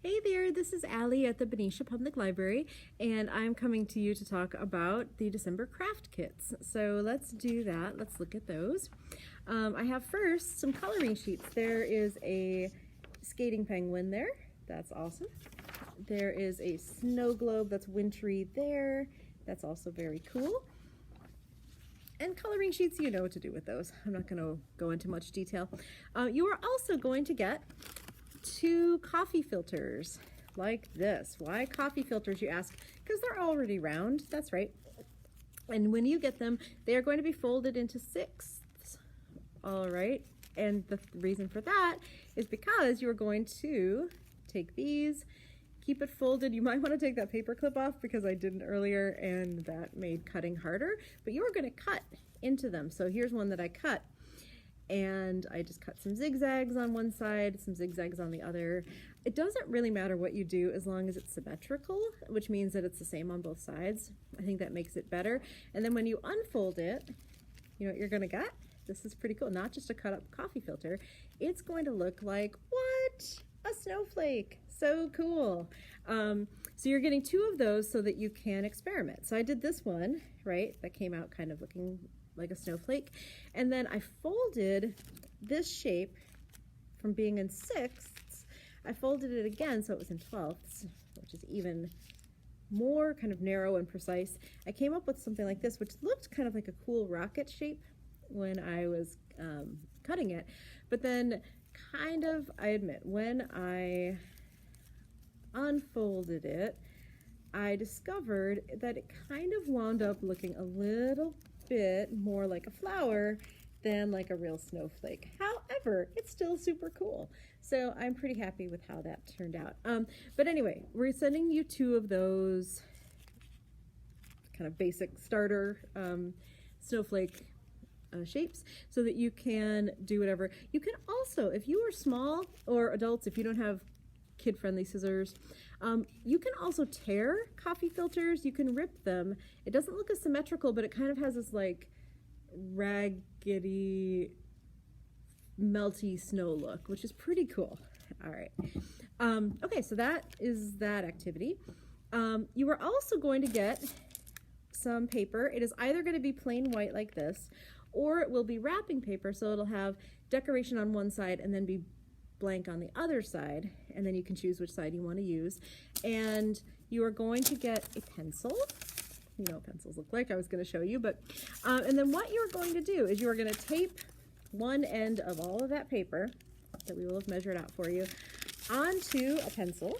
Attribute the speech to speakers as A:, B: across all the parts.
A: Hey there, this is Allie at the Benicia Public Library, and I'm coming to you to talk about the December craft kits. So let's do that. Let's look at those. I have first some coloring sheets. There is a skating penguin there. That's awesome. There is a snow globe that's wintry there. That's also very cool. And coloring sheets, you know what to do with those. I'm not going to go into much detail. You are also going to get 2 coffee filters like this. Why coffee filters, you ask? Because they're already round. That's right. And when you get them, they are going to be folded into 6ths. All right. And the reason for that is because you are going to take these, keep it folded. You might want to take that paper clip off because I didn't earlier and that made cutting harder, but you are going to cut into them. So here's one that I cut. And I just cut some zigzags on one side, some zigzags on the other. It doesn't really matter what you do as long as it's symmetrical, which means that it's the same on both sides. I think that makes it better. And then when you unfold it, you know what you're gonna get? This is pretty cool. Not just a cut up coffee filter. It's going to look like, what? A snowflake. So cool. So you're getting 2 of those so that you can experiment. So I did this one, right? That came out kind of looking like a snowflake. And then I folded this shape from being in 6ths. I folded it again so it was in 12ths, which is even more kind of narrow and precise. I came up with something like this, which looked kind of like a cool rocket shape when I was cutting it. But then kind of, I admit, when I unfolded it, I discovered that it kind of wound up looking a little bit more like a flower than like a real snowflake. However, it's still super cool. So I'm pretty happy with how that turned out. But anyway, we're sending you 2 of those kind of basic starter snowflake shapes so that you can do whatever. You can also, if you are small or adults, if you don't have kid-friendly scissors, you can also tear coffee filters. You can rip them. It doesn't look as symmetrical, but it kind of has this like raggedy, melty snow look, which is pretty cool. All right. Okay, so that is that activity. You are also going to get some paper. It is either going to be plain white like this, or it will be wrapping paper, so it'll have decoration on one side and then be blank on the other side, and then you can choose which side you want to use. And you are going to get a pencil. You know what pencils look like. I was going to show you, but and then what you're going to do is you are going to tape one end of all of that paper that we will have measured out for you onto a pencil.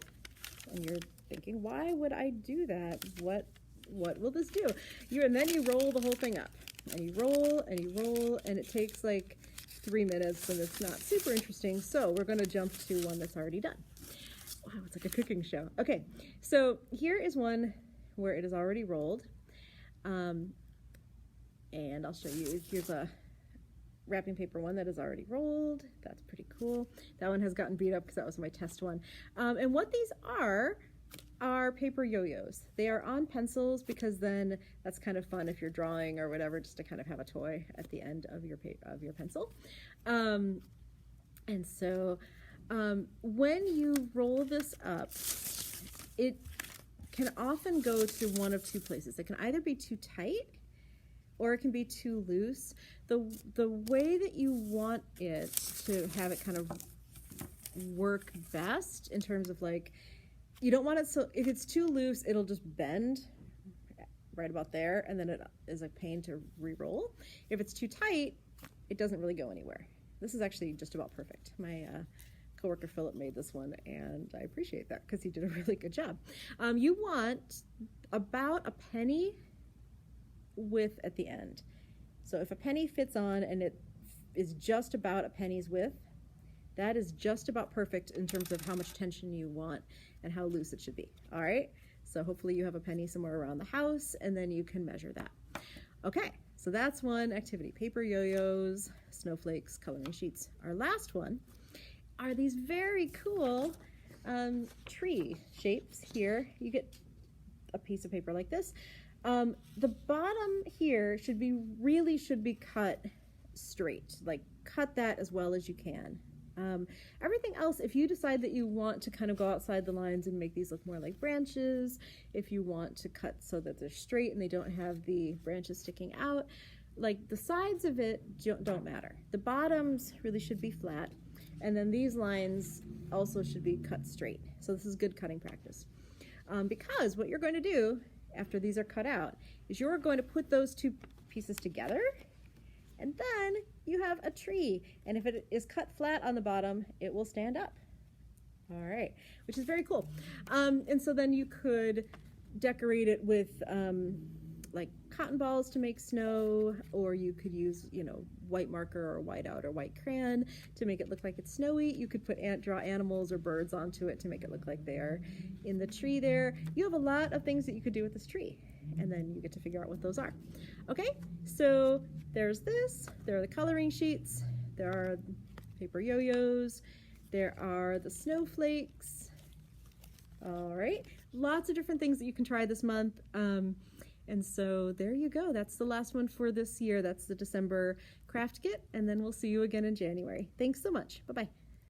A: And you're thinking, why would I do that? What will this do? And then you roll the whole thing up, and you roll and you roll, and it takes like 3 minutes, and it's not super interesting. So we're going to jump to one that's already done. Wow, it's like a cooking show. Okay, so here is one where it is already rolled. And I'll show you. Here's a wrapping paper one that is already rolled. That's pretty cool. That one has gotten beat up because that was my test one. And what these are paper yo-yos. They are on pencils because then that's kind of fun if you're drawing or whatever, just to kind of have a toy at the end of your pencil. And so when you roll this up, it can often go to one of 2 places. It can either be too tight or it can be too loose. The way that you want it to have it kind of work best in terms of like, you don't want it so, if it's too loose, it'll just bend right about there, and then it is a pain to re-roll. If it's too tight, it doesn't really go anywhere. This is actually just about perfect. My coworker Philip made this one, and I appreciate that because he did a really good job. You want about a penny width at the end. So if a penny fits on and it is just about a penny's width, that is just about perfect in terms of how much tension you want and how loose it should be. All right, so hopefully you have a penny somewhere around the house, and then you can measure that. Okay, so that's one activity. Paper yo-yos, snowflakes, coloring sheets. Our last one are these very cool tree shapes here. You get a piece of paper like this. The bottom here should be cut straight, like cut that as well as you can. Everything else, if you decide that you want to kind of go outside the lines and make these look more like branches, if you want to cut so that they're straight and they don't have the branches sticking out, like the sides of it don't matter. The bottoms really should be flat, and then these lines also should be cut straight. So this is good cutting practice. Because what you're going to do after these are cut out is you're going to put those two pieces together, and then you have a tree. And if it is cut flat on the bottom, it will stand up. All right, which is very cool. And so then you could decorate it with like cotton balls to make snow, or you could use, you know, white marker or whiteout or white crayon to make it look like it's snowy. You could draw animals or birds onto it to make it look like they're in the tree there. You have a lot of things that you could do with this tree, and then you get to figure out what those are. Okay, so there's this, there are the coloring sheets, there are paper yo-yos, there are the snowflakes. All right, lots of different things that you can try this month. And so there you go. That's the last one for this year. That's the December craft kit, and then we'll see you again in January. Thanks so much. Bye-bye.